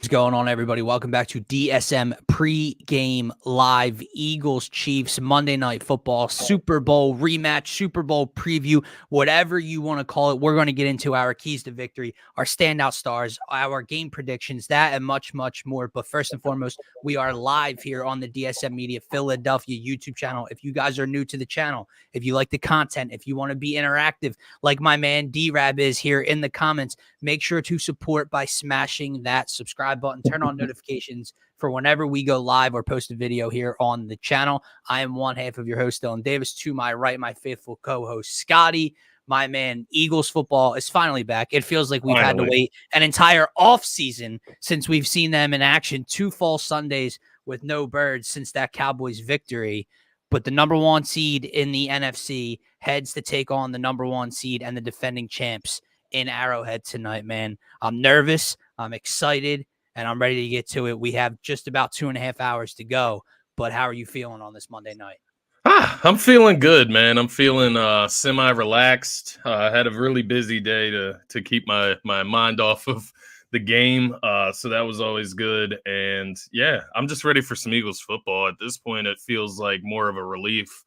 What's going on, everybody? Welcome back to DSM Pre-Game Live. Eagles Chiefs Monday Night Football Super Bowl rematch, Super Bowl preview, whatever you want to call it. We're going to get into our keys to victory, our standout stars, our game predictions, that and much, much more. But first and foremost, we are live here on the DSM-Media Philadelphia YouTube channel. If you guys are new to the channel, if you like the content, if you want to be interactive like my man D-Rab is here in the comments, make sure to support by smashing that subscribe button, turn on notifications for whenever we go live or post a video here on the channel. I am one half of your host, Dylan Davis. To my right, my faithful co-host, Scotty. My man, Eagles football is finally back. It feels like we've had to wait an entire off season since we've seen them in action. 2 fall Sundays with no birds since that Cowboys victory. But the number 1 seed in the NFC heads to take on the number 1 seed and the defending champs in Arrowhead tonight, man. I'm nervous. I'm excited. And I'm ready to get to it. We have just about 2.5 hours to go. But how are you feeling on this Monday night? I'm feeling good, man. I'm feeling semi-relaxed. I had a really busy day to keep my mind off of the game. So that was always good. And, yeah, I'm just ready for some Eagles football. At this point, it feels like more of a relief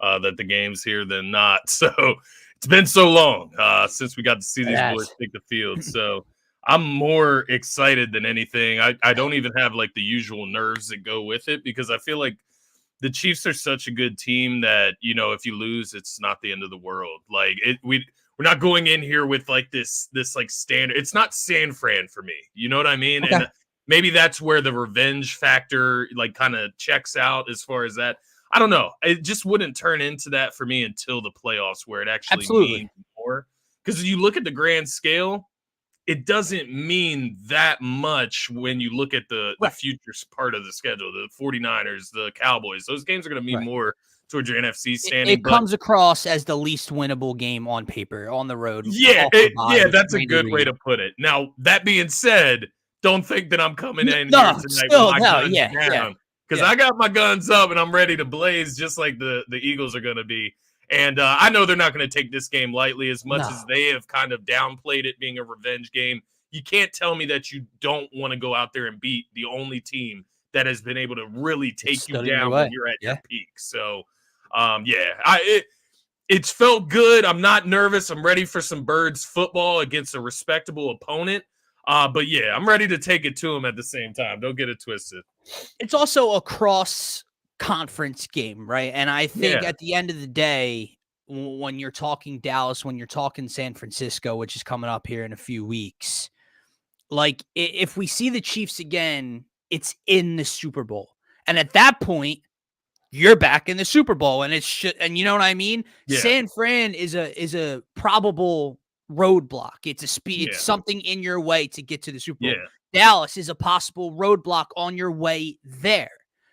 that the game's here than not. So it's been so long since we got to see these boys take the field. So I'm more excited than anything. I don't even have like the usual nerves that go with it because I feel like the Chiefs are such a good team that, you know, if you lose, it's not the end of the world. Like we're not going in here with like this like standard. It's not San Fran for me. You know what I mean? Okay. And maybe that's where the revenge factor like kind of checks out as far as that. I don't know. It just wouldn't turn into that for me until the playoffs where it actually means more. Because you look at the grand scale, it doesn't mean that much when you look at the future part of the schedule, the 49ers, the Cowboys. Those games are going to mean more towards your NFC standing. It comes across as the least winnable game on paper, on the road. Yeah, that's a good way to put it. Now, that being said, don't think that I'm coming in here tonight with my guns down. Because I got my guns up and I'm ready to blaze just like the Eagles are going to be. And I know they're not going to take this game lightly as much as they have kind of downplayed it being a revenge game. You can't tell me that you don't want to go out there and beat the only team that has been able to really take you down when you're at your peak. So, it's felt good. I'm not nervous. I'm ready for some Birds football against a respectable opponent. But, yeah, I'm ready to take it to them at the same time. Don't get it twisted. It's also a cross-conference game, right? And I think at the end of the day, when you're talking Dallas, when you're talking San Francisco, which is coming up here in a few weeks, like if we see the Chiefs again, it's in the Super Bowl. And at that point, you're back in the Super Bowl. And and you know what I mean? Yeah. San Fran is a probable roadblock. It's it's something in your way to get to the Super Bowl. Dallas is a possible roadblock on your way there.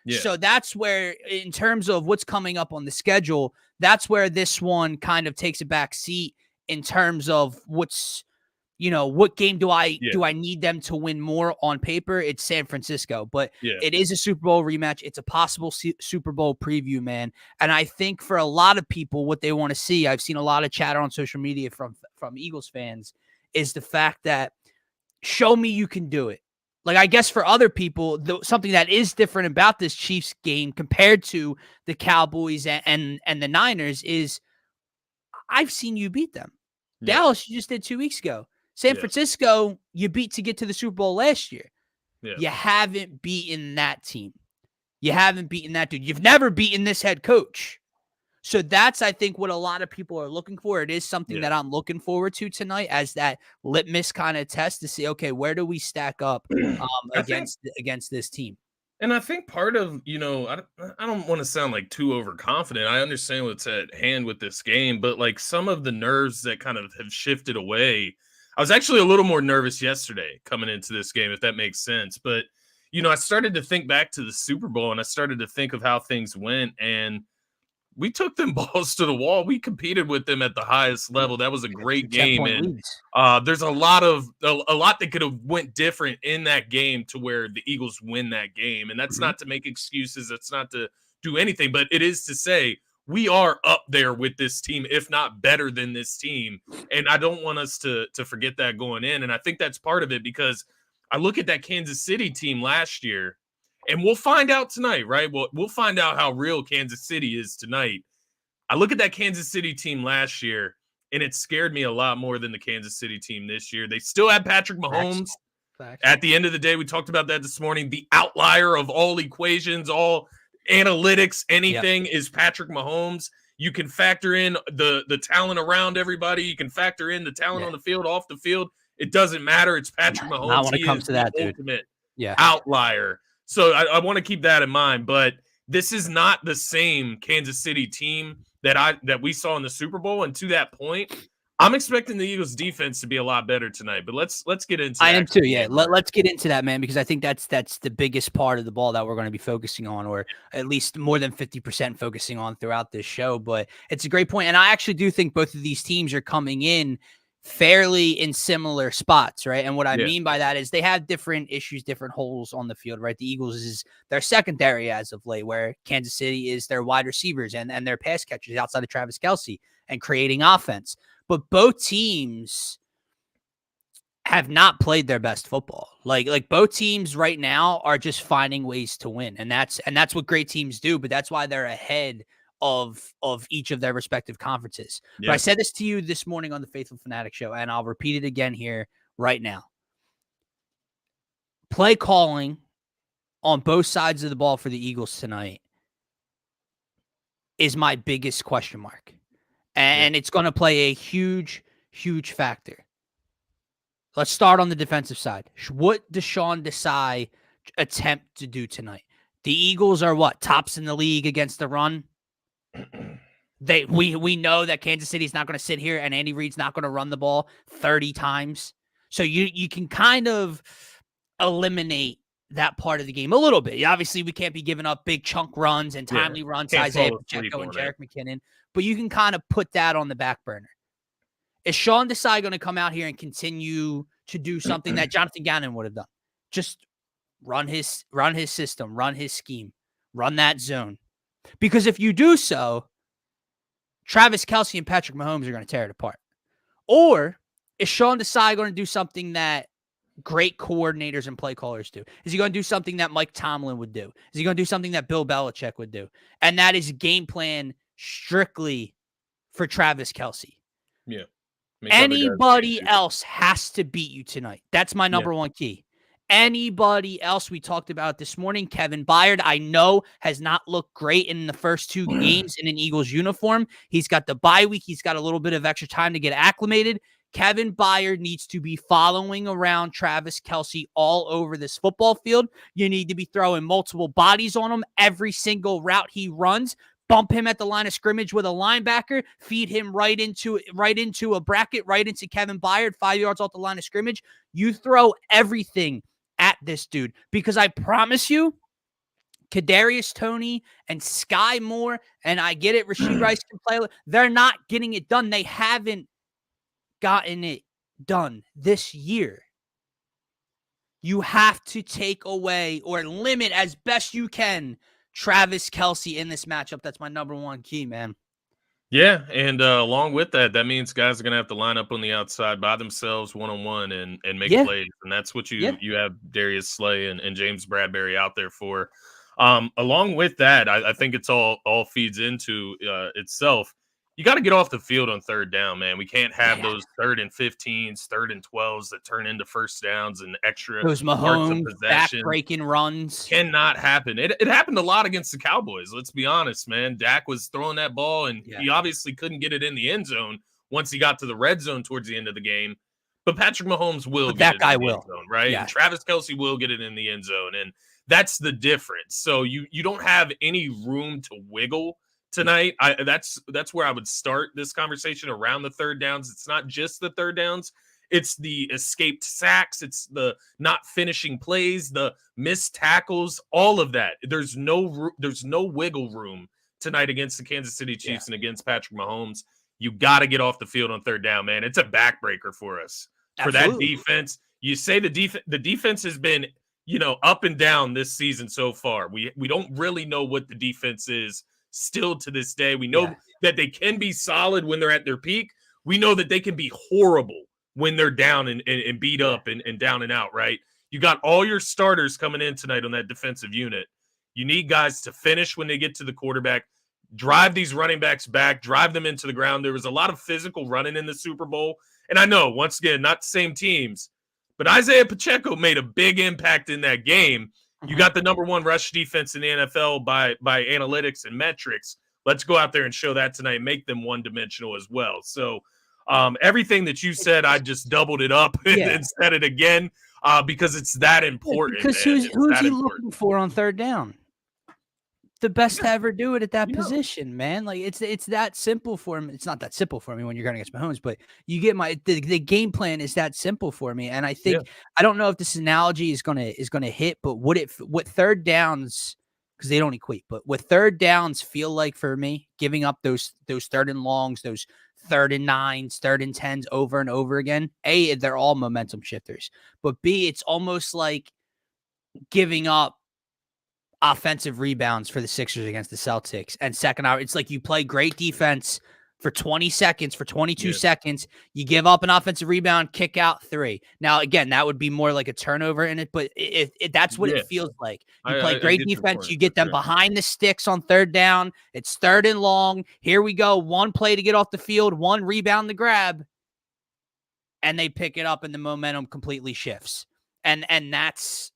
So that's where, in terms of what's coming up on the schedule, that's where this one kind of takes a back seat in terms of what's, you know, what game do I need them to win more on paper? It's San Francisco, but it is a Super Bowl rematch. It's a possible Super Bowl preview, man. And I think for a lot of people, what they want to see, I've seen a lot of chatter on social media from Eagles fans, is the fact that show me you can do it. Like, I guess for other people, something that is different about this Chiefs game compared to the Cowboys and the Niners is I've seen you beat them. Dallas, you just did 2 weeks ago. San Francisco, you beat to get to the Super Bowl last year. You haven't beaten that team. You haven't beaten that dude. You've never beaten this head coach. So that's, I think, what a lot of people are looking for. It is something that I'm looking forward to tonight as that litmus kind of test to see, okay, where do we stack up against this team? And I think part of, you know, I don't want to sound like too overconfident. I understand what's at hand with this game, but like some of the nerves that kind of have shifted away. I was actually a little more nervous yesterday coming into this game, if that makes sense. But, you know, I started to think back to the Super Bowl and I started to think of how things went, and we took them balls to the wall. We competed with them at the highest level. That was a great game. And there's a lot that could have went different in that game to where the Eagles win that game. And that's not to make excuses. That's not to do anything, but it is to say we are up there with this team, if not better than this team. And I don't want us to forget that going in. And I think that's part of it because I look at that Kansas City team last year, and we'll find out tonight, right? We'll find out how real Kansas City is tonight. I look at that Kansas City team last year, and it scared me a lot more than the Kansas City team this year. They still had Patrick Mahomes. Facts. At the end of the day, we talked about that this morning. The outlier of all equations, all analytics, anything is Patrick Mahomes. You can factor in the talent around everybody. You can factor in the talent on the field, off the field. It doesn't matter. It's Patrick Mahomes. Not when it comes to that, dude. Ultimate outlier. So I want to keep that in mind. But this is not the same Kansas City team that we saw in the Super Bowl. And to that point, I'm expecting the Eagles defense to be a lot better tonight, but let's get into I am too. Yeah. Let's get into that, man, because I think that's the biggest part of the ball that we're going to be focusing on, or at least more than 50% focusing on throughout this show. But it's a great point. And I actually do think both of these teams are coming in fairly in similar spots, right? And what I mean by that is they have different issues, different holes on the field, right? The Eagles is their secondary as of late, where Kansas City is their wide receivers and their pass catchers outside of Travis Kelce and creating offense. But both teams have not played their best football. Like both teams right now are just finding ways to win. And that's what great teams do, but that's why they're ahead of each of their respective conferences. Yeah. But I said this to you this morning on the Faithful Fanatic show, and I'll repeat it again here right now. Play calling on both sides of the ball for the Eagles tonight is my biggest question mark. And it's going to play a huge, huge factor. Let's start on the defensive side. What does Sean Desai attempt to do tonight? The Eagles are what? Tops in the league against the run? We know that Kansas City's not going to sit here and Andy Reid's not going to run the ball 30 times. So you can kind of eliminate that part of the game a little bit. Obviously, we can't be giving up big chunk runs and timely runs to Isaiah Pacheco and Jerick McKinnon, but you can kind of put that on the back burner. Is Sean Desai going to come out here and continue to do something that Jonathan Gannon would have done? Just run his system, run his scheme, run that zone. Because if you do so, Travis Kelce and Patrick Mahomes are going to tear it apart. Or is Sean Desai going to do something that great coordinators and play callers do? Is he going to do something that Mike Tomlin would do? Is he going to do something that Bill Belichick would do? And that is game plan strictly for Travis Kelce. Yeah. Anybody else has to beat you tonight. That's my number one key. Anybody else, we talked about this morning, Kevin Byard, I know has not looked great in the first two games in an Eagles uniform. He's got the bye week. He's got a little bit of extra time to get acclimated. Kevin Byard needs to be following around Travis Kelce all over this football field. You need to be throwing multiple bodies on him every single route he runs. Bump him at the line of scrimmage with a linebacker, feed him right into a bracket, right into Kevin Byard, 5 yards off the line of scrimmage. You throw everything at this dude, because I promise you, Kadarius Toney and Sky Moore, and I get it, Rashee Rice can play. They're not getting it done. They haven't gotten it done this year. You have to take away or limit as best you can Travis Kelce in this matchup. That's my number one key, man. Yeah, and along with that, that means guys are going to have to line up on the outside by themselves, one-on-one, and make plays. And that's what you have Darius Slay and James Bradbury out there for. Along with that, I think it's all feeds into itself. You got to get off the field on third down, man. We can't have those 3rd and 15s, 3rd and 12s that turn into first downs and extra those Mahomes back-breaking runs. Cannot happen. It happened a lot against the Cowboys. Let's be honest, man. Dak was throwing that ball, and he obviously couldn't get it in the end zone once he got to the red zone towards the end of the game. But Patrick Mahomes will get it in the end zone, right? Yeah. And Travis Kelce will get it in the end zone, and that's the difference. So you don't have any room to wiggle tonight. That's where I would start this conversation around the third downs. It's not just the third downs. It's the escaped sacks. It's the not finishing plays, the missed tackles, all of that. There's no wiggle room tonight against the Kansas City Chiefs and against Patrick Mahomes. You got to get off the field on third down, man. It's a backbreaker for us. Absolutely. For that defense. You say the defense has been, up and down this season so far. We don't really know what the defense is still to this day. We know that they can be solid when they're at their peak. We know that they can be horrible when they're down and beat up and down and out, right? You got all your starters coming in tonight on that defensive unit. You need guys to finish when they get to the quarterback, drive these running backs back, drive them into the ground. There was a lot of physical running in the Super Bowl. And I know, once again, not the same teams, but Isaiah Pacheco made a big impact in that game. You got the number one rush defense in the NFL by analytics and metrics. Let's go out there and show that tonight, make them one-dimensional as well. So everything that you said, I just doubled it up and said it again because it's that important. Because who's he looking for on third down? The best to ever do it at that position, man. Like it's that simple for him. It's not that simple for me when you're going against Mahomes, but you get the game plan is that simple for me. And I think I don't know if this analogy is gonna hit, but what third downs, because they don't equate, but what third downs feel like for me, giving up those third and longs, those 3rd and 9s, 3rd and 10s over and over again. A, they're all momentum shifters, but B, it's almost like giving up offensive rebounds for the Sixers against the Celtics. And second hour, it's like you play great defense for 20 seconds, for 22 seconds. You give up an offensive rebound, kick out 3. Now, again, that would be more like a turnover in it, but that's what it feels like. You play great defense. You get them behind the sticks on third down. It's 3rd and long. Here we go. 1 play to get off the field, 1 rebound to grab. And they pick it up and the momentum completely shifts. And that's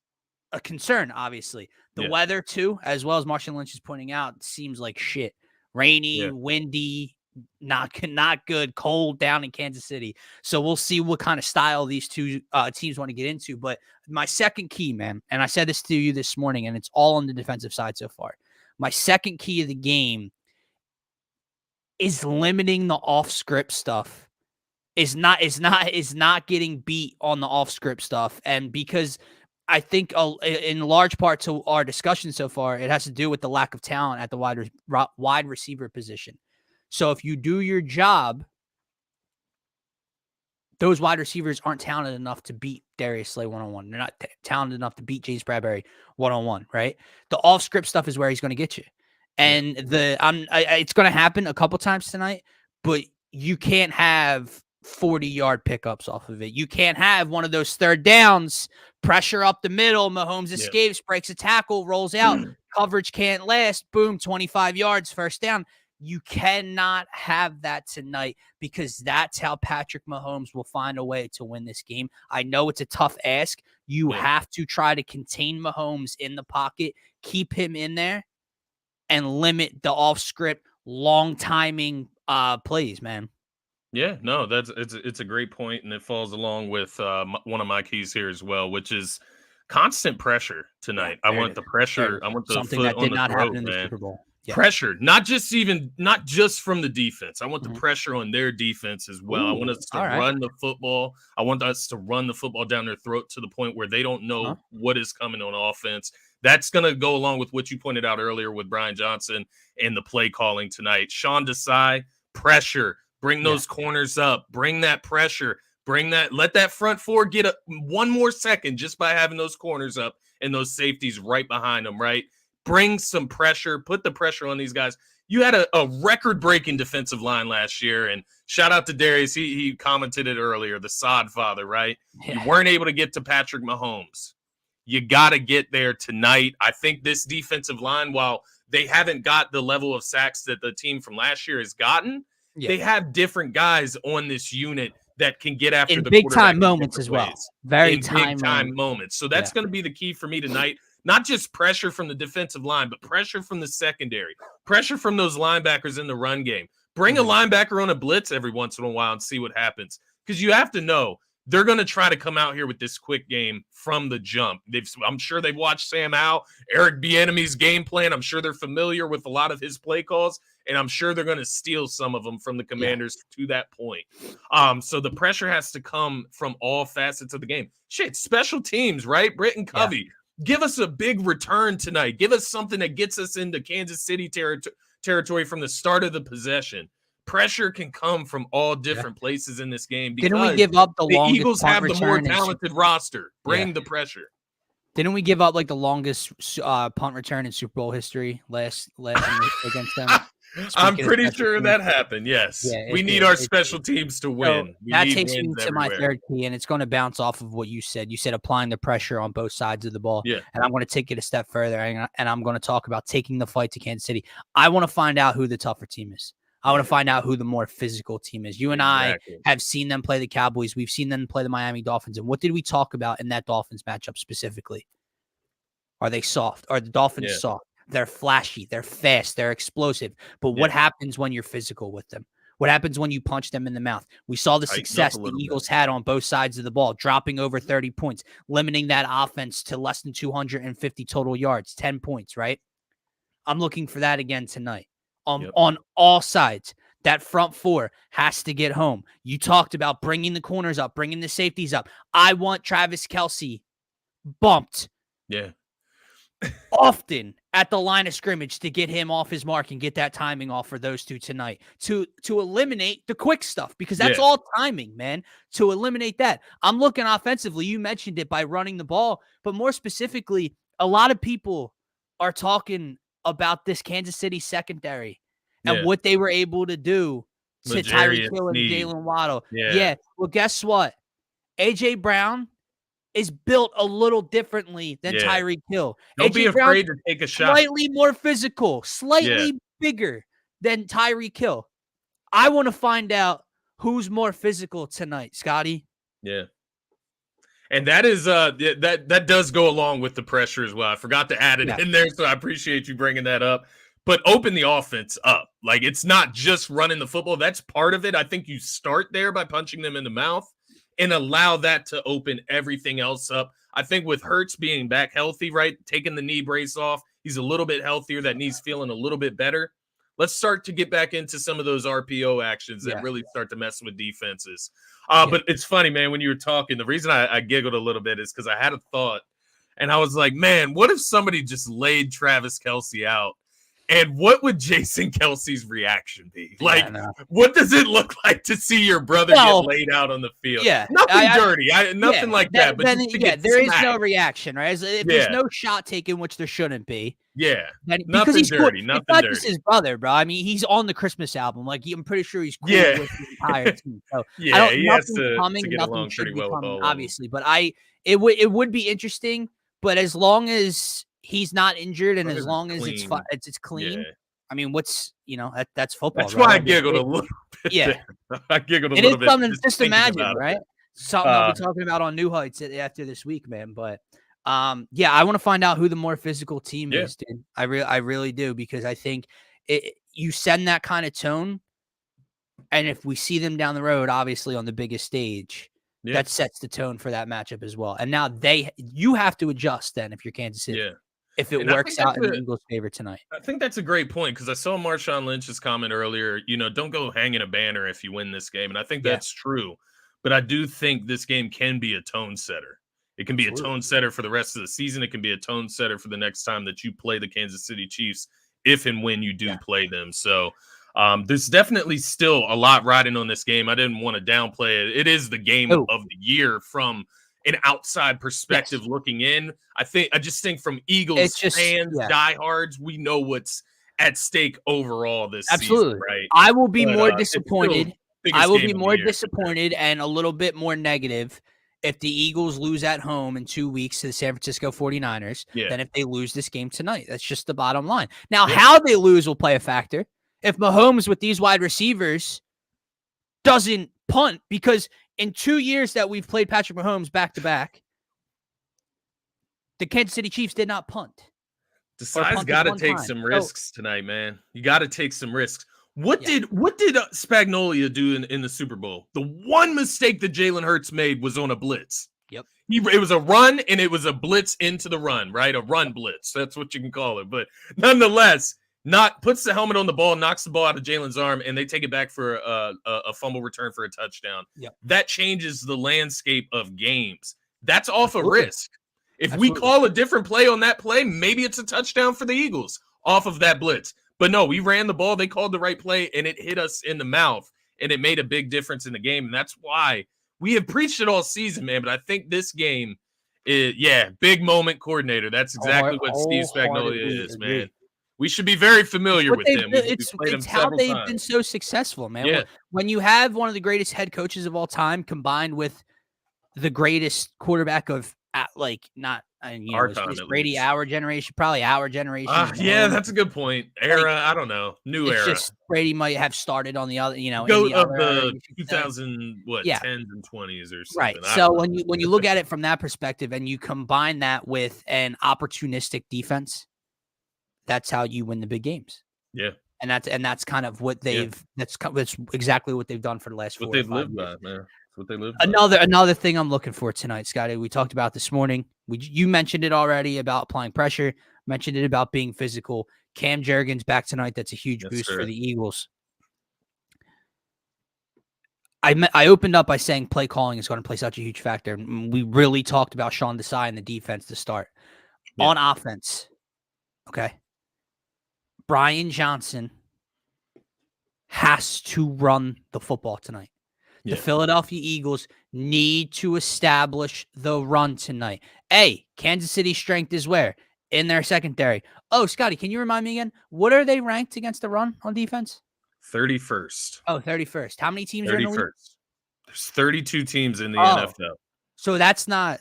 a concern, obviously. The weather, too, as well as Marshall Lynch is pointing out, seems like shit. Rainy, windy, not good, cold down in Kansas City. So we'll see what kind of style these two teams want to get into. But my second key, man, and I said this to you this morning, and it's all on the defensive side so far. My second key of the game is limiting the off-script stuff. Is not getting beat on the off-script stuff. And because I think in large part to our discussion so far, it has to do with the lack of talent at the wide receiver position. So if you do your job, those wide receivers aren't talented enough to beat Darius Slay one-on-one. They're not talented enough to beat James Bradbury one-on-one, right? The off-script stuff is where he's going to get you. And it's going to happen a couple times tonight, but you can't have 40-yard pickups off of it. You can't have one of those third downs, pressure up the middle, Mahomes escapes, breaks a tackle, rolls out, coverage can't last, boom, 25 yards, first down. You cannot have that tonight because that's how Patrick Mahomes will find a way to win this game. I know it's a tough ask. You have to try to contain Mahomes in the pocket, keep him in there, and limit the off-script, long timing plays, man. Yeah, no, it's a great point, and it falls along with one of my keys here as well, which is constant pressure tonight. I want the pressure. I want the something foot that did on the not throat, happen in the man. Super Bowl. Pressure, not just from the defense. I want the pressure on their defense as well. I want us to run the football. I want us to run the football down their throat to the point where they don't know what is coming on offense. That's going to go along with what you pointed out earlier with Brian Johnson and the play calling tonight. Sean Desai, pressure. Bring those corners up. Bring that pressure. Let that front four get one more second just by having those corners up and those safeties right behind them, right? Bring some pressure. Put the pressure on these guys. You had a record-breaking defensive line last year, and shout out to Darius. He commented it earlier, the sod father, right? Yeah. You weren't able to get to Patrick Mahomes. You got to get there tonight. I think this defensive line, while they haven't got the level of sacks that the team from last year has gotten, they have different guys on this unit that can get after the big time moments as well. Very big time moments. So that's going to be the key for me tonight. Not just pressure from the defensive line, but pressure from the secondary, pressure from those linebackers in the run game. Bring a linebacker on a blitz every once in a while and see what happens. Because you have to know they're going to try to come out here with this quick game from the jump. I'm sure they've watched Sam Howell, Eric Bieniemy's game plan. I'm sure they're familiar with a lot of his play calls, and I'm sure they're going to steal some of them from the Commanders to that point. So the pressure has to come from all facets of the game. Shit, special teams, right? Britton Covey. Give us a big return tonight. Give us something that gets us into Kansas City territory from the start of the possession. Pressure can come from all different places in this game. Didn't we give up the longest Eagles have the more talented roster. Bring the pressure. Didn't we give up like the longest punt return in Super Bowl history last against them? I'm Speaking of pretty special sure teams, that happened. Yes, yeah, we it need did. our It special did. teams to So win. We that need takes me wins to my everywhere. third key, and it's going to bounce off of what you said. You said applying the pressure on both sides of the ball. Yeah, And I'm going to take it a step further, and I'm going to talk about taking the fight to Kansas City. I want to find out who the tougher team is. I want to find out who the more physical team is. You and I exactly. have seen them play the Cowboys. We've seen them play the Miami Dolphins. And what did we talk about in that Dolphins matchup specifically? Are they soft? Are the Dolphins Yeah, soft? They're flashy. They're fast. They're explosive. But what yeah. happens when you're physical with them? What happens when you punch them in the mouth? We saw the Tighten up success a the little bit. Eagles had on both sides of the ball, dropping over 30 points, limiting that offense to less than 250 total yards, 10 points, right? I'm looking for that again tonight Yep. on all sides. That front four has to get home. You talked about bringing the corners up, bringing the safeties up. I want Travis Kelce bumped Yeah. often at the line of scrimmage to get him off his mark and get that timing off for those two tonight to eliminate the quick stuff, because that's all timing, man. To eliminate that, I'm looking offensively. You mentioned it by running the ball, but more specifically, a lot of people are talking about this Kansas City secondary and Yeah. what they were able to do to Tyreek L'Jarius Hill and Sneed. Jalen Waddle. Yeah. Yeah. Well, guess what? AJ Brown is built a little differently than Yeah. Tyreek Hill. Don't be AJ Brown's afraid to take a shot. slightly more physical, slightly bigger than Tyreek Hill. I want to find out who's more physical tonight, Scotty. Yeah. And that is that does go along with the pressure as well. I forgot to add it in there, so I appreciate you bringing that up. But open the offense up. Like, it's not just running the football. That's part of it. I think you start there by punching them in the mouth and allow that to open everything else up. I think with Hurts being back healthy, right, taking the knee brace off, he's a little bit healthier. That knee's feeling a little bit better. Let's start to get back into some of those RPO actions that really start to mess with defenses. But it's funny, man, when you were talking, the reason I giggled a little bit is because I had a thought, and I was like, man, what if somebody just laid Travis Kelce out? And what would Jason Kelce's reaction be? Like, what does it look like to see your brother get laid out on the field? Yeah. Nothing dirty. Nothing like that. But there is no reaction, right? If there's no shot taken, which there shouldn't be. Yeah. Because he's dirty. Cool. Nothing it's not dirty. just his brother, bro. I mean, he's on the Christmas album. Like, I'm pretty sure he's cool with the entire team. So he has to coming, get along pretty well with all obviously. But it would be interesting. But as long as he's not injured and as long as it's clean. I mean, that's football. That's why I giggled a little bit. Yeah. I giggled a little bit. It is something just imagine, right? Something I'll be talking about on New Heights after this week, man. But I want to find out who the more physical team is, dude. I really do, because I think you send that kind of tone, and if we see them down the road, obviously on the biggest stage, that sets the tone for that matchup as well. And now you have to adjust then if you're Kansas City. Yeah. If it works out in the Eagles' favor tonight. I think that's a great point, because I saw Marshawn Lynch's comment earlier, don't go hanging a banner if you win this game. And I think that's true. But I do think this game can be a tone setter. It can be a tone setter for the rest of the season. It can be a tone setter for the next time that you play the Kansas City Chiefs, if and when you do play them. So there's definitely still a lot riding on this game. I didn't want to downplay it. It is the game of the year from an outside perspective looking in. I just think from Eagles fans, diehards, we know what's at stake overall this season, right? I will be more disappointed. I will be more disappointed and a little bit more negative if the Eagles lose at home in 2 weeks to the San Francisco 49ers than if they lose this game tonight. That's just the bottom line. Now, how they lose will play a factor. If Mahomes with these wide receivers doesn't punt, because in 2 years that we've played Patrick Mahomes back-to-back, the Kansas City Chiefs did not punt. Desai's got to take some risks tonight, man. You got to take some risks. What did Spagnuolo do in the Super Bowl? The one mistake that Jalen Hurts made was on a blitz. Yep. It was a run, and it was a blitz into the run, right? A run blitz. That's what you can call it. But nonetheless, puts the helmet on the ball, knocks the ball out of Jalen's arm, and they take it back for a fumble return for a touchdown. Yep. That changes the landscape of games. That's off a risk. If we call a different play on that play, maybe it's a touchdown for the Eagles off of that blitz. But no, we ran the ball. They called the right play, and it hit us in the mouth, and it made a big difference in the game. And that's why we have preached it all season, man. But I think this game is, big moment coordinator. That's exactly what Steve Spagnuolo is, man. We should be very familiar with him. We've played him It's how several they've been times. so successful, man. Yeah. When you have one of the greatest head coaches of all time combined with the greatest quarterback of Our time, is at Brady least. our generation, probably our generation. Yeah, that's a good point. Era, I don't know. New It's era. just Brady might have started on the other, in Go the of other era, the you could say. 2000 Yeah. 10s and 20s or Right. something. I So don't know. when you look at it from that perspective and you combine that with an opportunistic defense, that's how you win the big games. Yeah. And that's kind of what that's exactly what they've done for the last 4 what or they've 5 lived years. by, man. That's what they live by. Another thing I'm looking for tonight, Scotty, we talked about this morning. You mentioned it already about applying pressure, mentioned it about being physical. Cam Jurgens back tonight. That's a huge boost for the Eagles. I opened up by saying play calling is going to play such a huge factor. We really talked about Sean Desai and the defense to start. Yeah. On offense, okay, Brian Johnson has to run the football tonight. Yeah. The Philadelphia Eagles need to establish the run tonight. Kansas City's strength is where? In their secondary. Oh, Scotty, can you remind me again? What are they ranked against the run on defense? 31st. Oh, 31st. How many teams are in the league? There's 32 teams in the NFL. So that's not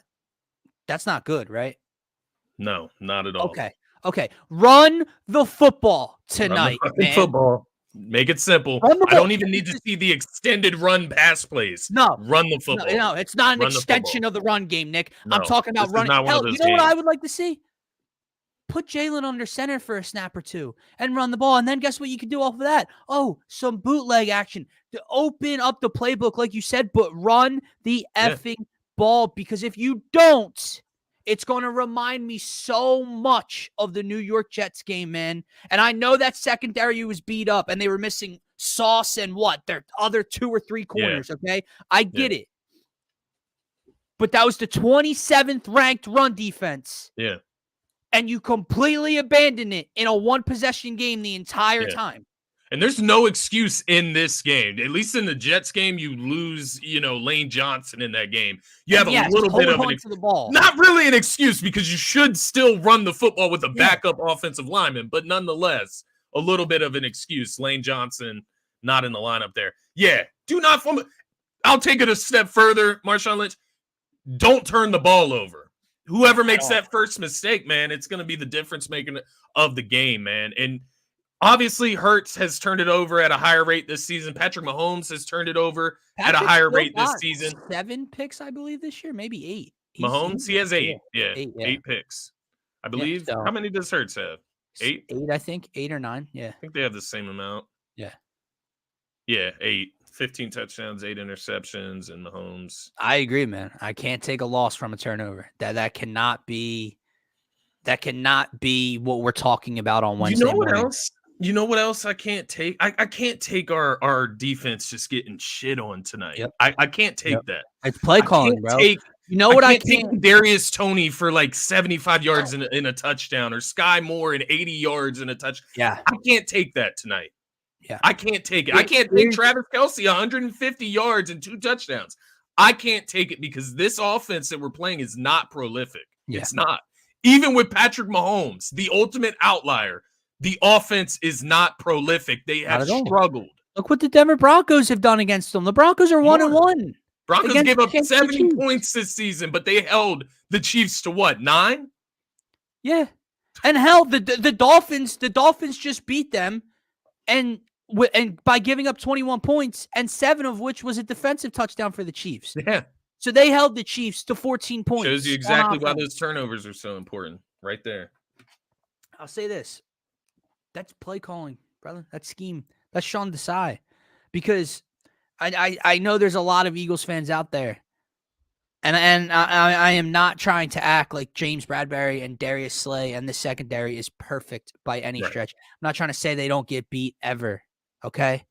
good, right? No, not at all. Okay. Run the football tonight, man. Football. Make it simple. I don't even need to see the extended run pass plays. No. Run the football. No, it's not an extension of the run game, Nick. No, I'm talking about running. Hell, you know games. what I would like to see? Put Jalen under center for a snap or two and run the ball. And then guess what you can do off of that? Oh, some bootleg action to open up the playbook, like you said, but run the effing ball. Because if you don't, it's going to remind me so much of the New York Jets game, man. And I know that secondary was beat up and they were missing Sauce and their other 2 or 3 corners, okay? I get it. But that was the 27th ranked run defense. Yeah. And you completely abandon it in a one-possession game the entire time. And there's no excuse in this game. At least in the Jets game, you lose, Lane Johnson in that game. You have a little bit of the ball. Not really an excuse because you should still run the football with a backup offensive lineman, but nonetheless, a little bit of an excuse. Lane Johnson not in the lineup there. Yeah, do not fumble. I'll take it a step further, Marshawn Lynch. Don't turn the ball over. Whoever makes that first mistake, man, it's going to be the difference maker of the game, man. And obviously, Hurts has turned it over at a higher rate this season. Patrick Mahomes has turned it over at a higher rate this season. 7 picks, I believe, this year, maybe 8. Mahomes, he has 8. Yeah, 8 picks. I believe. How many does Hurts have? 8? 8, I think. 8 or 9. Yeah. I think they have the same amount. Yeah. Yeah, 8. 15 touchdowns, 8 interceptions, and Mahomes. I agree, man. I can't take a loss from a turnover. That cannot be what we're talking about on Wednesday. You know what else? You know what else I can't take? I can't take our defense just getting shit on tonight. Yep. I can't take that. It's play calling, bro. You know what I can't take Darius Toney for like 75 yards in a touchdown, or Sky Moore in 80 yards in a touch. Yeah. I can't take that tonight. Yeah. I can't take it. I can't take Travis Kelce 150 yards and 2 touchdowns. I can't take it because this offense that we're playing is not prolific. Yeah. It's not. Even with Patrick Mahomes, the ultimate outlier, the offense is not prolific. They have struggled. Look what the Denver Broncos have done against them. The Broncos are 1-1. Broncos gave up 70 points this season, but they held the Chiefs to what, 9? Yeah. And hell, the Dolphins just beat them. And by giving up 21 points, and 7 of which was a defensive touchdown for the Chiefs. Yeah. So they held the Chiefs to 14 points. Shows you exactly why those turnovers are so important right there. I'll say this. That's play calling, brother. That's scheme. That's Sean Desai. Because I know there's a lot of Eagles fans out there. And I am not trying to act like James Bradbury and Darius Slay and the secondary is perfect by any stretch. I'm not trying to say they don't get beat ever, okay?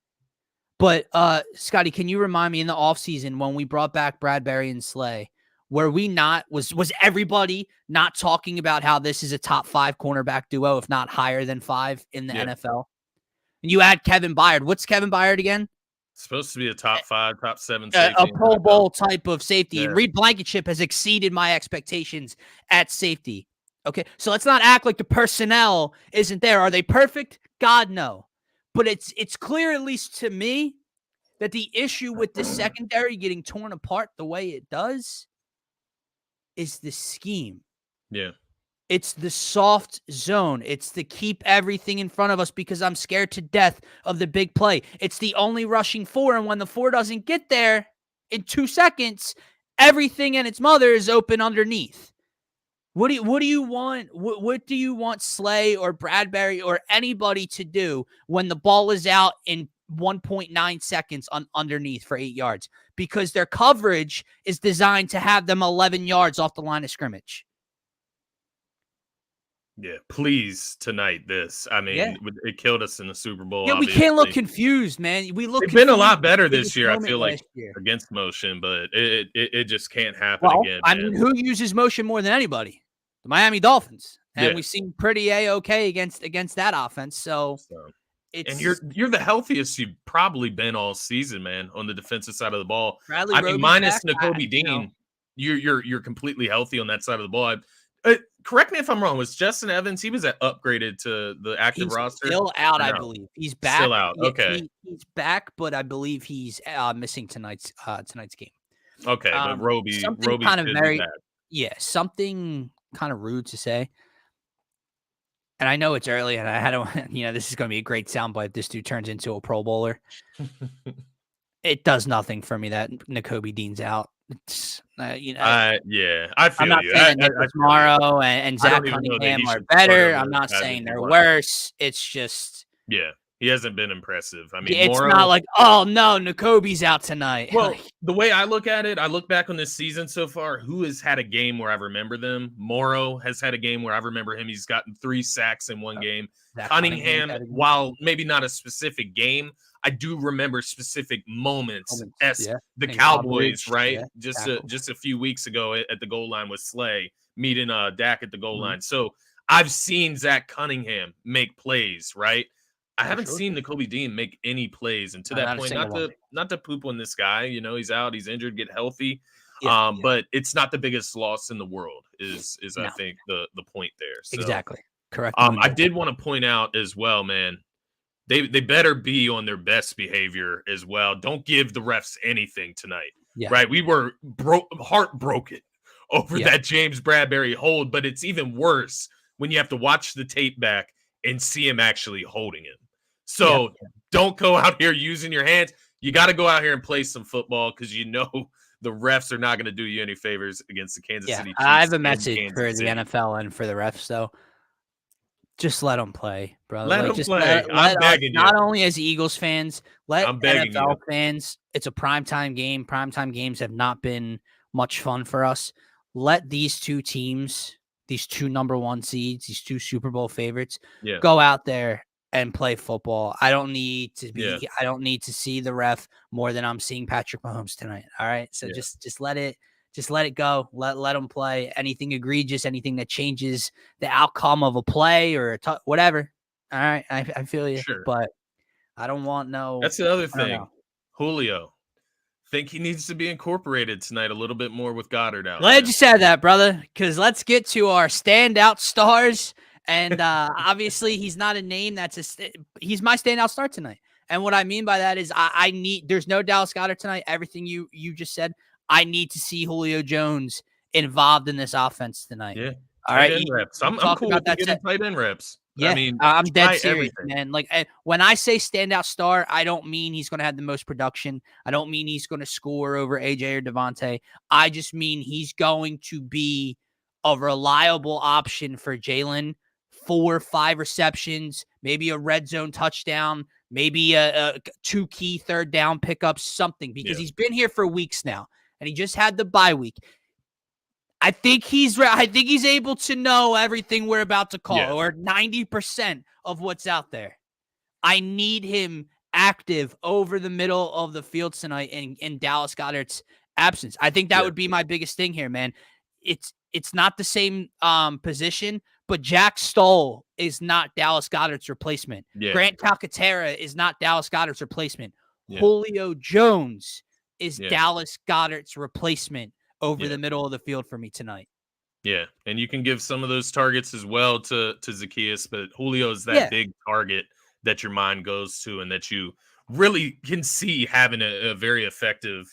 But, Scotty, can you remind me in the offseason when we brought back Bradbury and Slay, was everybody not talking about how this is a top 5 cornerback duo, if not higher than 5 in the NFL? And you add Kevin Byard. What's Kevin Byard again? Supposed to be a top 5, top 7 safety. A Pro Bowl type of safety. Yeah. And Reed Blankenship has exceeded my expectations at safety. Okay, so let's not act like the personnel isn't there. Are they perfect? God, no. But it's clear, at least to me, that the issue with the secondary getting torn apart the way it does is the scheme. Yeah. It's the soft zone. It's the keep everything in front of us because I'm scared to death of the big play. It's the only rushing 4, and when the 4 doesn't get there in 2 seconds, everything and its mother is open underneath. What do you want? What do you want Slay or Bradbury or anybody to do when the ball is out in 1.9 seconds underneath for 8 yards? Because their coverage is designed to have them 11 yards off the line of scrimmage. Yeah, please tonight. I mean, it killed us in the Super Bowl. Yeah, obviously. We can't look confused, man. We look. They've been a lot better this year. I feel like year. against motion, but it just can't happen again. I mean, who uses motion more than anybody? The Miami Dolphins, and we seem pretty a-okay against that offense. So and you're the healthiest you've probably been all season, man, on the defensive side of the ball. Bradley I mean, Roby's minus back, Nakobe Dean, you're completely healthy on that side of the ball. Correct me if I'm wrong. Was Justin Evans? He was upgraded to the active roster. Still out, I believe. He's back. Still out. Okay, he's back, but I believe he's missing tonight's game. Okay, but Roby's kind of very something kind of rude to say. And I know it's early, and I don't. This is going to be a great soundbite if this dude turns into a Pro Bowler. It does nothing for me that Nakobe Dean's out. It's I feel I'm not you. saying that Morrow and Zach Cunningham are better. I'm not saying they're worse. It's just he hasn't been impressive. I mean, it's not like, oh no, Nakobe's out tonight. Well, the way I look at it, I look back on this season so far. Who has had a game where I remember them? Morrow has had a game where I remember him. He's gotten 3 sacks in one game. Cunningham, while maybe not a specific game, I do remember specific moments. The Cowboys, right? Just a few weeks ago at the goal line with Slay meeting Dak at the goal line. So I've seen Zach Cunningham make plays, right? I haven't seen Nakobe Dean make any plays, and to that point, not to poop on this guy. He's out, he's injured, get healthy. But it's not the biggest loss in the world. I think the point there. So, exactly correct. I did want to point out as well, man. They better be on their best behavior as well. Don't give the refs anything tonight, right? We were heartbroken over that James Bradbury hold, but it's even worse when you have to watch the tape back and see him actually holding him. So don't go out here using your hands. You got to go out here and play some football because the refs are not going to do you any favors against the Kansas City Chiefs. I have a message for the NFL and for the refs, though. Just let them play, brother. Let them play. I'm begging you. Not only as Eagles fans, let NFL fans. It's a primetime game. Primetime games have not been much fun for us. Let these two teams, these two number 1 seeds, these two Super Bowl favorites, go out there and play football. I don't need to see the ref more than I'm seeing Patrick Mahomes tonight. All right. So just let it go. Let them play. Anything egregious, anything that changes the outcome of a play or whatever. All right. I feel you. Sure. But I don't want no. That's the other thing. Julio. Think he needs to be incorporated tonight a little bit more with Goddard out. Glad you said that, brother, because let's get to our standout stars. And obviously, he's not a name he's my standout star tonight. And what I mean by that is there's no Dallas Goedert tonight. Everything you just said, I need to see Julio Jones involved in this offense tonight. Yeah. All right. Reps. I'm cool with getting tight end reps. Yeah, I mean, I'm dead serious, man. Like when I say standout star, I don't mean he's going to have the most production. I don't mean he's going to score over AJ or Devontae. I just mean he's going to be a reliable option for Jalen. 4 or 5 receptions, maybe a red zone touchdown, maybe a 2 key third down pickups, something, because he's been here for weeks now, and he just had the bye week. I think he's able to know everything we're about to call, or 90% of what's out there. I need him active over the middle of the field tonight in Dallas Goedert's absence. I think that would be my biggest thing here, man. It's not the same position, but Jack Stoll is not Dallas Goedert's replacement. Grant Calcaterra is not Dallas Goedert's replacement. Julio Jones is Dallas Goedert's replacement over the middle of the field for me tonight. Yeah, and you can give some of those targets as well to Zacchaeus, but Julio is that Yeah. big target that your mind goes to and that you really can see having a very effective,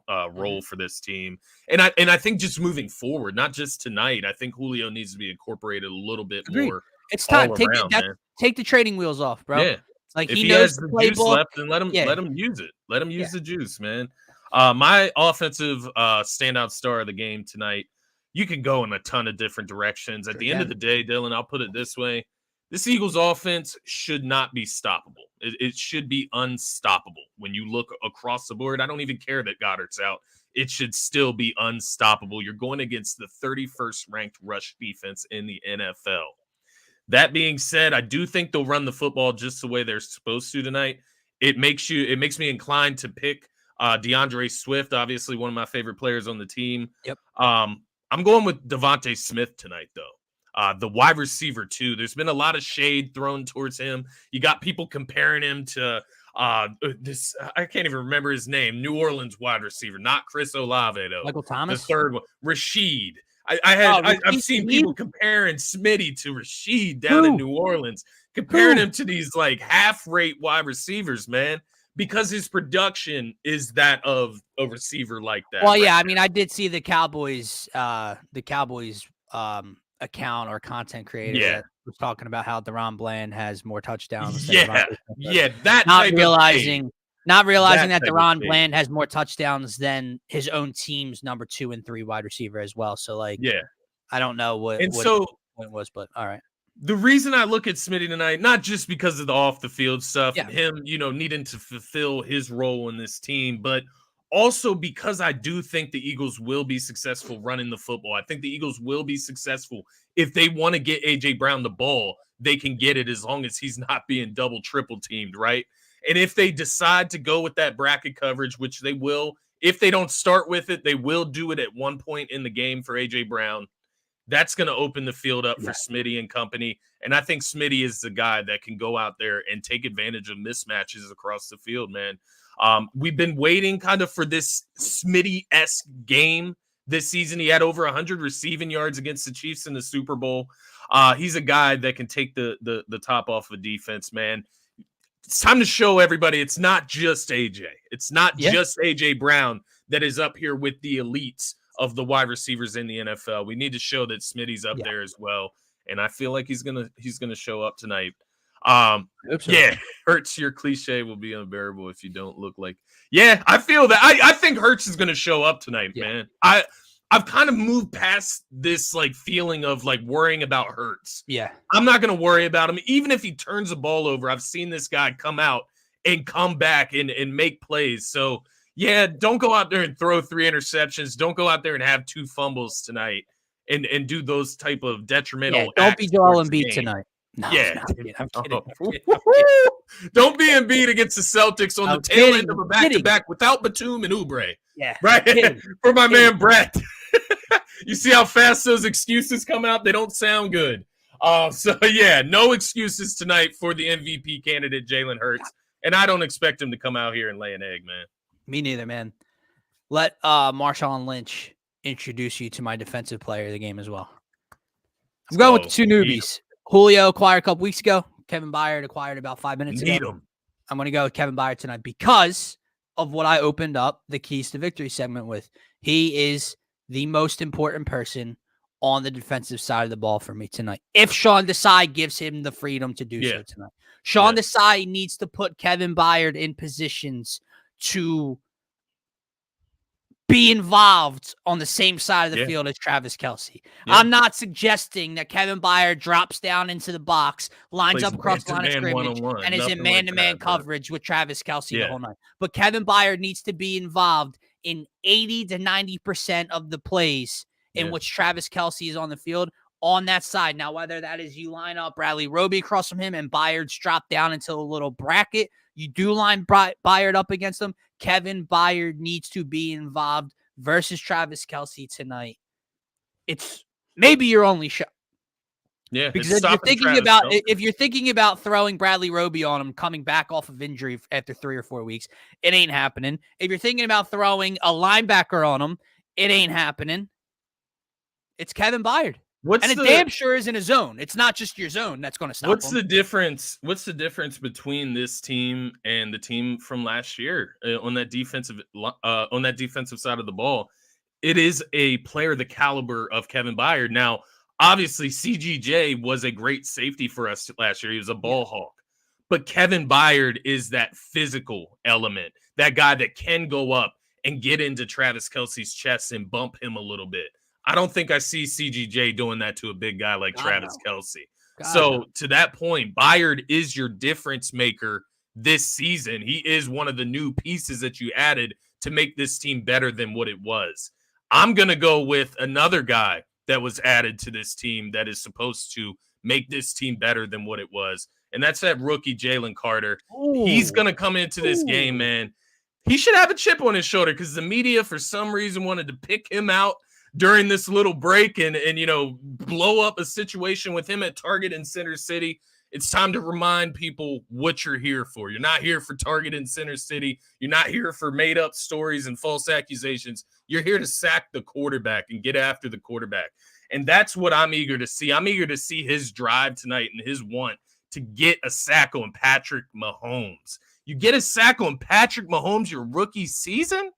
role for this team. And I think just moving forward, not just tonight, I think Julio needs to be incorporated a little bit Agreed. more It's time. all around, man. Take the training wheels off, bro. Yeah. It's like If he he knows has the the juice playbook. left, then let him Yeah. let him use it. Let him Yeah. use the juice, man. My offensive standout star of the game tonight. You can go in a ton of different directions. At Sure the end of can. the day, Dylan, I'll put it this way: this Eagles offense should not be stoppable. It should be unstoppable. When you look across the board, I don't even care that Goddard's out. It should still be unstoppable. You're going against the 31st ranked rush defense in the NFL. That being said, I do think they'll run the football just the way they're supposed to tonight. It makes me inclined to pick DeAndre Swift, obviously one of my favorite players on the team. Yep. I'm going with Devontae Smith tonight, though. The wide receiver, too. There's been a lot of shade thrown towards him. You got people comparing him to this, I can't even remember his name, New Orleans wide receiver, not Chris Olave, though. Michael The Thomas. third one, Rashid. Oh, I've Rashid seen Shaheed? people comparing Smitty to Rashid down in New Orleans, comparing him to these like half-rate wide receivers, man, because his production is that of a receiver like that. Well, yeah, right I mean, I did see the Cowboys account or content creator Yeah. that was talking about how Deron Bland has more touchdowns. than Yeah, Devontae Smith. yeah, that Not type of realizing that type of Deron shade. Bland has more touchdowns than his own team's number 2 and 3 wide receiver as well. So, like, Yeah, I don't know what and the so point was, but all right. the reason I look at Smitty tonight, not just because of the off the field stuff, Yeah. him, needing to fulfill his role in this team, but also because I do think the Eagles will be successful running the football. I think the Eagles will be successful if they want to get AJ Brown the ball, they can get it as long as he's not being double, triple teamed, right? And if they decide to go with that bracket coverage, which they will, if they don't start with it, they will do it at one point in the game for AJ Brown. That's going to open the field up for Smitty and company. And I think Smitty is the guy that can go out there and take advantage of mismatches across the field, man. We've been waiting kind of for this Smitty-esque game this season. He had over 100 receiving yards against the Chiefs in the Super Bowl. He's a guy that can take the top off of defense, man. It's time to show everybody it's not just AJ. It's not just AJ Brown that is up here with the elites of the wide receivers in the NFL. We need to show that Smitty's up there as well, and I feel like he's gonna show up tonight. So. Yeah, Hurts, your cliche will be unbearable if you don't look like. Yeah, I feel that. I think Hurts is gonna show up tonight, man. I've kind of moved past this like feeling of like worrying about Hurts. Yeah, I'm not gonna worry about him, even if he turns the ball over. I've seen this guy come out and come back and make plays. So. Yeah, don't go out there and throw 3 interceptions. Don't go out there and have 2 fumbles tonight and do those type of detrimental. Yeah, don't be Joel Embiid tonight. No, yeah, I'm kidding. Don't be Embiid against the Celtics on the tail end of a back-to-back without Batum and Oubre. Yeah, right. For my man Brett. You see how fast those excuses come out? They don't sound good. So yeah, no excuses tonight for the MVP candidate Jalen Hurts, and I don't expect him to come out here and lay an egg, man. Me neither, man. Let Marshawn Lynch introduce you to my defensive player of the game as well. I'm going with the 2 newbies. Julio acquired a couple weeks ago. Kevin Byard acquired about 5 minutes ago. I'm going to go with Kevin Byard tonight because of what I opened up the Keys to Victory segment with. He is the most important person on the defensive side of the ball for me tonight. If Sean Desai gives him the freedom to do so tonight. Sean Desai needs to put Kevin Byard in positions to be involved on the same side of the field as Travis Kelce. I'm not suggesting that Kevin Byard drops down into the box, lines up across the line of scrimmage, and is in man-to-man coverage with Travis Kelce the whole night. But Kevin Byard needs to be involved in 80 to 90% of the plays in which Travis Kelce is on the field on that side. Now, whether that is you line up Bradley Roby across from him and Byard's dropped down into a little bracket, you do line Byard up against him. Kevin Byard needs to be involved versus Travis Kelce tonight. It's maybe your only shot. Yeah, because if you're thinking about throwing Bradley Roby on him coming back off of injury after 3 or 4 weeks, it ain't happening. If you're thinking about throwing a linebacker on him, it ain't happening. It's Kevin Byard. What's And it damn sure isn't a zone. It's not just your zone that's going to stop What's him. the difference? What's the difference between this team and the team from last year on that defensive side of the ball? It is a player the caliber of Kevin Byard. Now, obviously, CGJ was a great safety for us last year. He was a ball hawk. But Kevin Byard is that physical element, that guy that can go up and get into Travis Kelce's chest and bump him a little bit. I don't think I see CGJ doing that to a big guy like Travis Kelce. So to that point, Byard is your difference maker this season. He is one of the new pieces that you added to make this team better than what it was. I'm going to go with another guy that was added to this team that is supposed to make this team better than what it was. And that's that rookie Jalen Carter. Ooh. He's going to come into this game, man. He should have a chip on his shoulder because the media, for some reason, wanted to pick him out during this little break and blow up a situation with him at Target in Center City. It's time to remind people what you're here for. You're not here for Target in Center City. You're not here for made-up stories and false accusations. You're here to sack the quarterback and get after the quarterback. And that's what I'm eager to see. I'm eager to see his drive tonight and his want to get a sack on Patrick Mahomes. You get a sack on Patrick Mahomes your rookie season?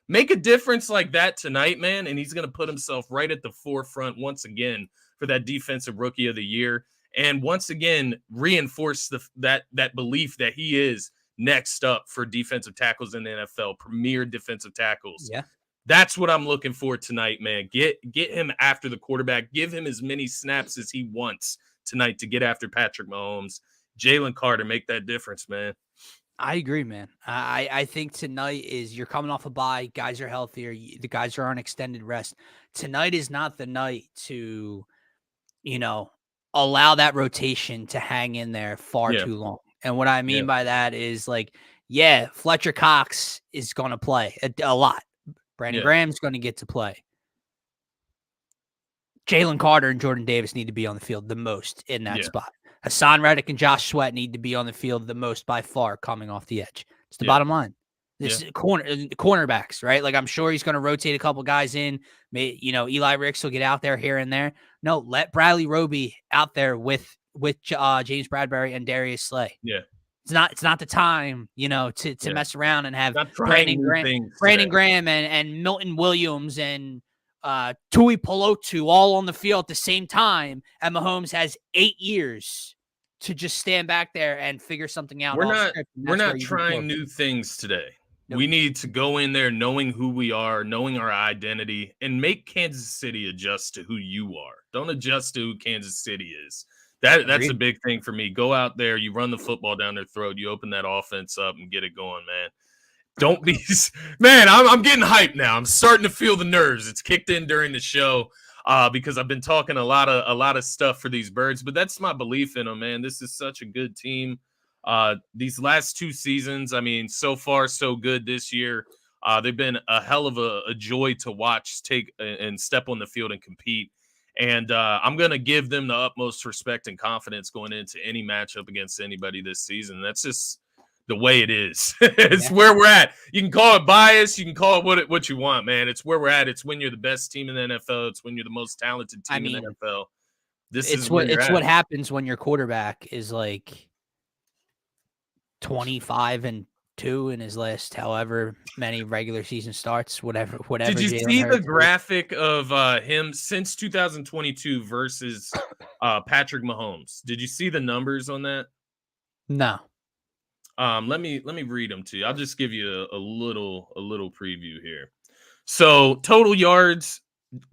Make a difference like that tonight, man, and he's going to put himself right at the forefront once again for that Defensive Rookie of the Year, and once again reinforce that belief that he is next up for defensive tackles in the NFL, premier defensive tackles. Yeah, that's what I'm looking for tonight, man. Get him after the quarterback. Give him as many snaps as he wants tonight to get after Patrick Mahomes. Jalen Carter, make that difference, man. I agree, man. I think tonight is you're coming off a bye. Guys are healthier. The guys are on extended rest. Tonight is not the night to, allow that rotation to hang in there far too long. And what I mean by that is Fletcher Cox is going to play a lot. Brandon Graham's going to get to play. Jalen Carter and Jordan Davis need to be on the field the most in that spot. Hassan Reddick and Josh Sweat need to be on the field the most by far coming off the edge. It's the bottom line. This is cornerbacks, right? Like I'm sure he's going to rotate a couple guys in. Eli Ricks will get out there here and there. No, let Bradley Roby out there with James Bradbury and Darius Slay. Yeah. It's not the time, to mess around and have Brandon Graham and Milton Williams and Tui Pelotu all on the field at the same time, and Mahomes has 8 years to just stand back there and figure something out. We're not trying new things today. Nope. We need to go in there knowing who we are, knowing our identity, and make Kansas City adjust to who you are. Don't adjust to who Kansas City is. That's a big thing for me. Go out there, you run the football down their throat, you open that offense up and get it going, man. Don't be – man, I'm getting hyped now. I'm starting to feel the nerves. It's kicked in during the show because I've been talking a lot of stuff for these Birds, but that's my belief in them, man. This is such a good team. These last 2 seasons, I mean, so far so good this year. They've been a hell of a joy to watch take and step on the field and compete. And I'm going to give them the utmost respect and confidence going into any matchup against anybody this season. That's just – the way it is. It's where we're at. You can call it bias. You can call it what you want, man. It's where we're at. It's when you're the best team in the NFL. It's when you're the most talented team in the NFL. It's what happens when your quarterback is like 25-2 in his last however many regular season starts, whatever. Did you see the graphic of him since 2022 versus Patrick Mahomes? Did you see the numbers on that? No. Let me read them to you. I'll just give you a little preview here. So total yards,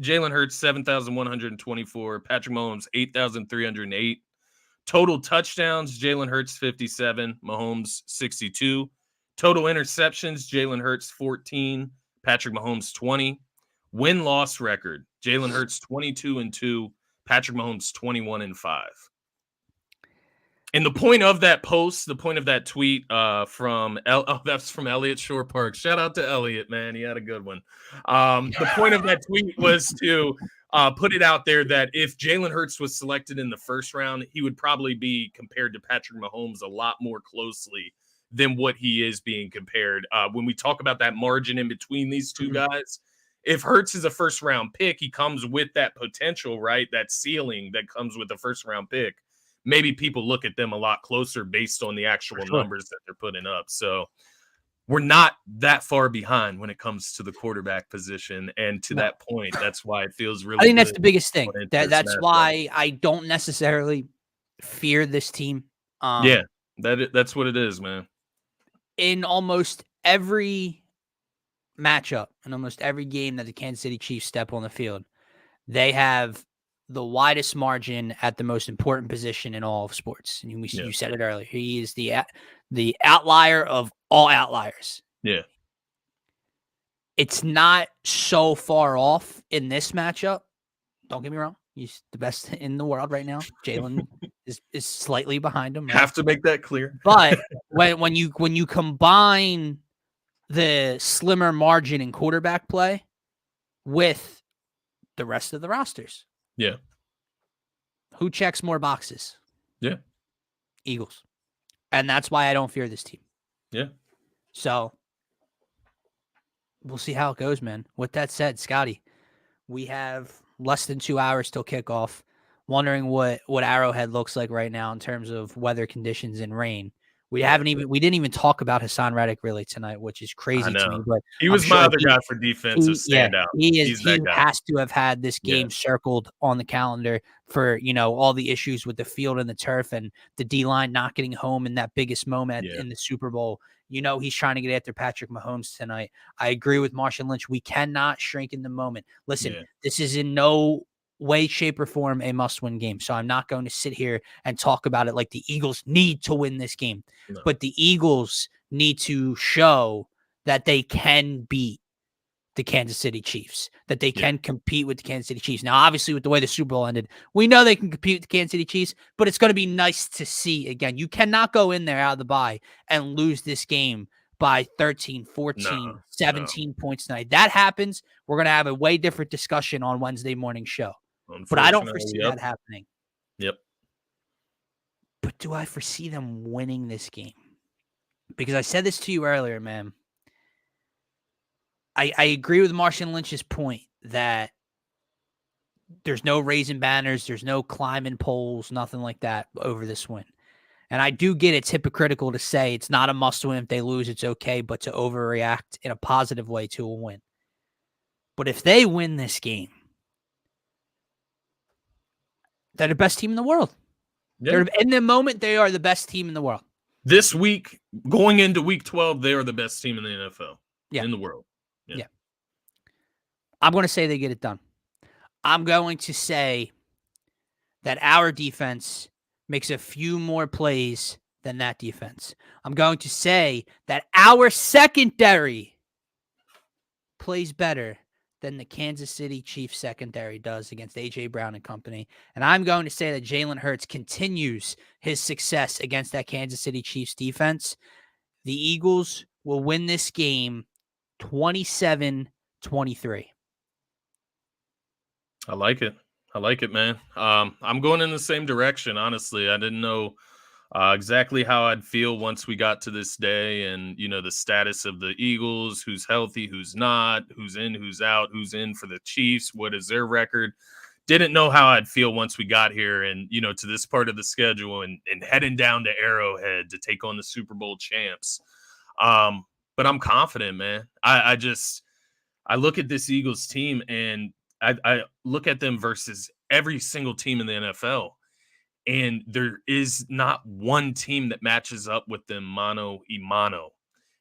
Jalen Hurts 7,124, Patrick Mahomes 8,308. Total touchdowns, Jalen Hurts 57, Mahomes 62. Total interceptions, Jalen Hurts 14, Patrick Mahomes 20. Win-loss record, Jalen Hurts 22-2, Patrick Mahomes 21-5. And the point of that post, the point of that tweet that's from Elliott Shore Park. Shout out to Elliott, man. He had a good one. The point of that tweet was to put it out there that if Jalen Hurts was selected in the first round, he would probably be compared to Patrick Mahomes a lot more closely than what he is being compared. When we talk about that margin in between these two guys, if Hurts is a first-round pick, he comes with that potential, right? That ceiling that comes with a first-round pick. Maybe people look at them a lot closer based on the actual numbers that they're putting up. So we're not that far behind when it comes to the quarterback position. And to that point, that's why it feels really I think good. that's the biggest thing. That's why I don't necessarily fear this team. Yeah, that's what it is, man. In almost every matchup, in almost every game that the Kansas City Chiefs step on the field, they have the widest margin at the most important position in all of sports. And you said it earlier. He is the outlier of all outliers. Yeah. It's not so far off in this matchup. Don't get me wrong. He's the best in the world right now. Jalen is slightly behind him. Right? Have to make that clear. But when you combine the slimmer margin in quarterback play with the rest of the rosters, yeah, who checks more boxes? Yeah, Eagles, and that's why I don't fear this team. Yeah. So we'll see how it goes, man. With that said, Scotty, we have less than 2 hours till kickoff. Wondering what Arrowhead looks like right now in terms of weather conditions and rain. We didn't even talk about Hassan Reddick really tonight, which is crazy to me. But he was my other guy for defensive standout. He has to have had this game circled on the calendar for all the issues with the field and the turf and the D-line not getting home in that biggest moment in the Super Bowl. He's trying to get after Patrick Mahomes tonight. I agree with Marshawn Lynch. We cannot shrink in the moment. Listen, this is in no way, shape, or form a must-win game. So I'm not going to sit here and talk about it like the Eagles need to win this game. No. But the Eagles need to show that they can beat the Kansas City Chiefs, that they can compete with the Kansas City Chiefs. Now, obviously, with the way the Super Bowl ended, we know they can compete with the Kansas City Chiefs, but it's going to be nice to see again. You cannot go in there out of the bye and lose this game by 13, 14, 17 points tonight. That happens, we're going to have a way different discussion on Wednesday morning show. But I don't foresee that happening. Yep. But do I foresee them winning this game? Because I said this to you earlier, man. I agree with Marshawn Lynch's point that there's no raising banners, there's no climbing poles, nothing like that over this win. And I do get it's hypocritical to say it's not a must-win. If they lose, it's okay, but to overreact in a positive way to a win. But if they win this game, they're the best team in the world. Yeah. In the moment, they are the best team in the world. This week, going into week 12, they are the best team in the NFL. In the world. Yeah. I'm going to say they get it done. I'm going to say that our defense makes a few more plays than that defense. I'm going to say that our secondary plays better than the Kansas City Chiefs secondary does against A.J. Brown and company. And I'm going to say that Jalen Hurts continues his success against that Kansas City Chiefs defense. The Eagles will win this game 27-23. I like it, man. I'm going in the same direction, honestly. I didn't know exactly how I'd feel once we got to this day and, the status of the Eagles, who's healthy, who's not, who's in, who's out, who's in for the Chiefs, what is their record. Didn't know how I'd feel once we got here and, to this part of the schedule and heading down to Arrowhead to take on the Super Bowl champs. But I'm confident, man. I look at this Eagles team and I look at them versus every single team in the NFL. And there is not one team that matches up with them mano a mano.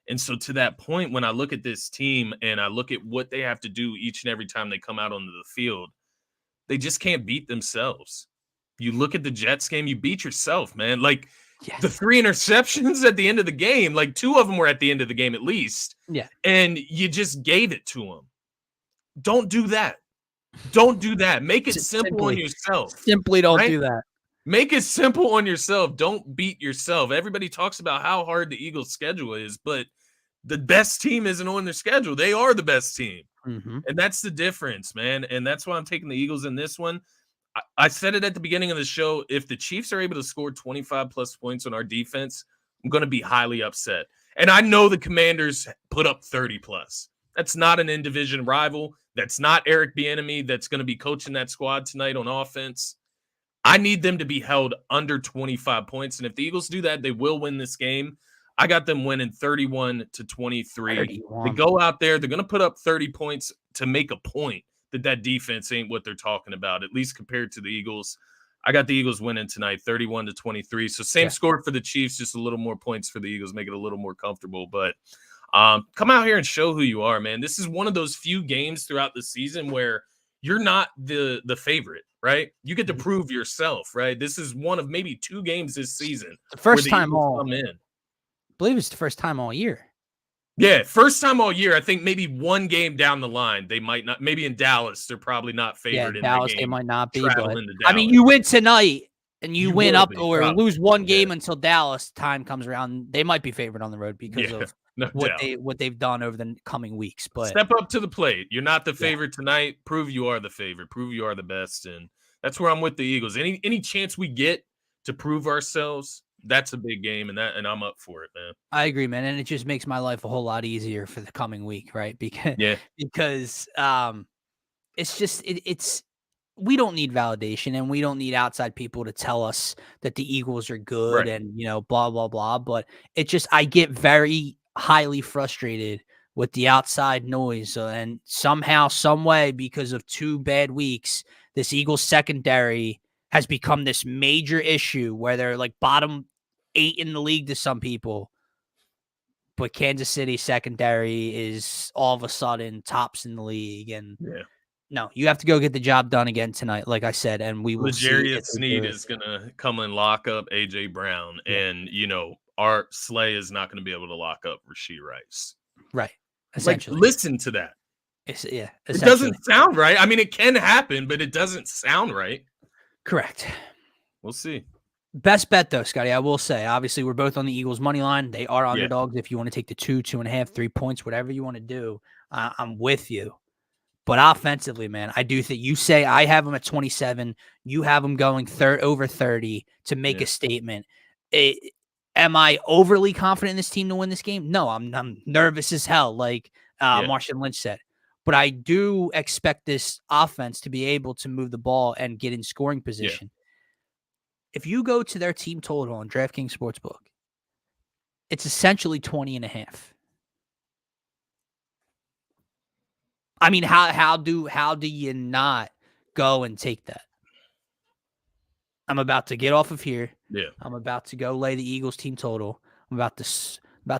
And so to that point, when I look at this team and I look at what they have to do each and every time they come out onto the field, they just can't beat themselves. You look at the Jets game, you beat yourself, man. Like the 3 interceptions at the end of the game, like 2 of them were at the end of the game at least. Yeah. And you just gave it to them. Don't do that. Don't do that. Make it simple on yourself. Simply don't do that. Make it simple on yourself. Don't beat yourself. Everybody talks about how hard the Eagles' schedule is, but the best team isn't on their schedule. They are the best team. Mm-hmm. And that's the difference, man. And that's why I'm taking the Eagles in this one. I said it at the beginning of the show. If the Chiefs are able to score 25-plus points on our defense, I'm going to be highly upset. And I know the Commanders put up 30-plus. That's not an in-division rival. That's not Eric Bieniemy that's going to be coaching that squad tonight on offense. I need them to be held under 25 points. And if the Eagles do that, they will win this game. I got them winning 31-23. 31. They go out there, they're going to put up 30 points to make a point that defense ain't what they're talking about, at least compared to the Eagles. I got the Eagles winning tonight, 31-23. So same score for the Chiefs, just a little more points for the Eagles, make it a little more comfortable. But come out here and show who you are, man. This is one of those few games throughout the season where you're not the favorite, right? You get to prove yourself, right? This is one of maybe 2 games this season. The first time come in. I believe it's the first time all year. Yeah, first time all year. I think maybe one game down the line, they might not. Maybe in Dallas, they're probably not favored in Dallas, the game. they might not be. But, I mean, you win tonight and you win up or probably lose one game until Dallas time comes around. They might be favored on the road because of what they've done over the coming weeks. But step up to the plate. You're not the favorite tonight. Prove you are the favorite. Prove you are the best, and that's where I'm with the Eagles. Any chance we get to prove ourselves, that's a big game, and I'm up for it, man. I agree, man, and it just makes my life a whole lot easier for the coming week, right? Because it's just it's we don't need validation, and we don't need outside people to tell us that the Eagles are good and blah blah blah. But it just I get very highly frustrated with the outside noise, and somehow, some way, because of 2 bad weeks, this Eagles secondary has become this major issue where they're like bottom 8 in the league to some people, but Kansas City secondary is all of a sudden tops in the league. And no, you have to go get the job done again tonight, like I said, and we will see. L'Jarius Sneed is going to come and lock up A.J. Brown, and, Art Slay is not going to be able to lock up Rashee Rice. Right. Essentially. Like, listen to that. It doesn't sound right. I mean, it can happen, but it doesn't sound right. Correct. We'll see. Best bet, though, Scotty, I will say, obviously, we're both on the Eagles' money line. They are underdogs. If you want to take the 2, 2.5, 3 points, whatever you want to do, I'm with you. But offensively, man, I do think you say I have them at 27. You have them going over 30 to make a statement. Am I overly confident in this team to win this game? No, I'm nervous as hell, like Marshawn Lynch said. But I do expect this offense to be able to move the ball and get in scoring position. If you go to their team total on DraftKings Sportsbook, it's essentially 20.5. I mean, how do you not go and take that? I'm about to get off of here. Yeah. I'm about to go lay the Eagles team total. I'm about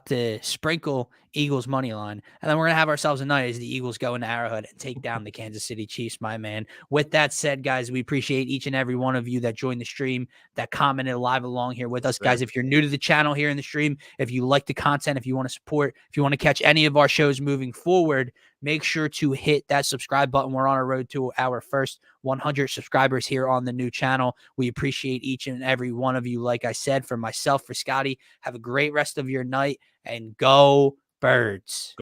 to sprinkle Eagles money line, and then we're gonna have ourselves a night as the Eagles go into Arrowhead and take down the Kansas City Chiefs, my man. With that said, guys, we appreciate each and every one of you that joined the stream, that commented live along here with us, guys. If you're new to the channel here in the stream, if you like the content, if you want to support, if you want to catch any of our shows moving forward, make sure to hit that subscribe button. We're on our road to our first 100 subscribers here on the new channel. We appreciate each and every one of you. Like I said, for myself, for Scotty, have a great rest of your night and go Birds.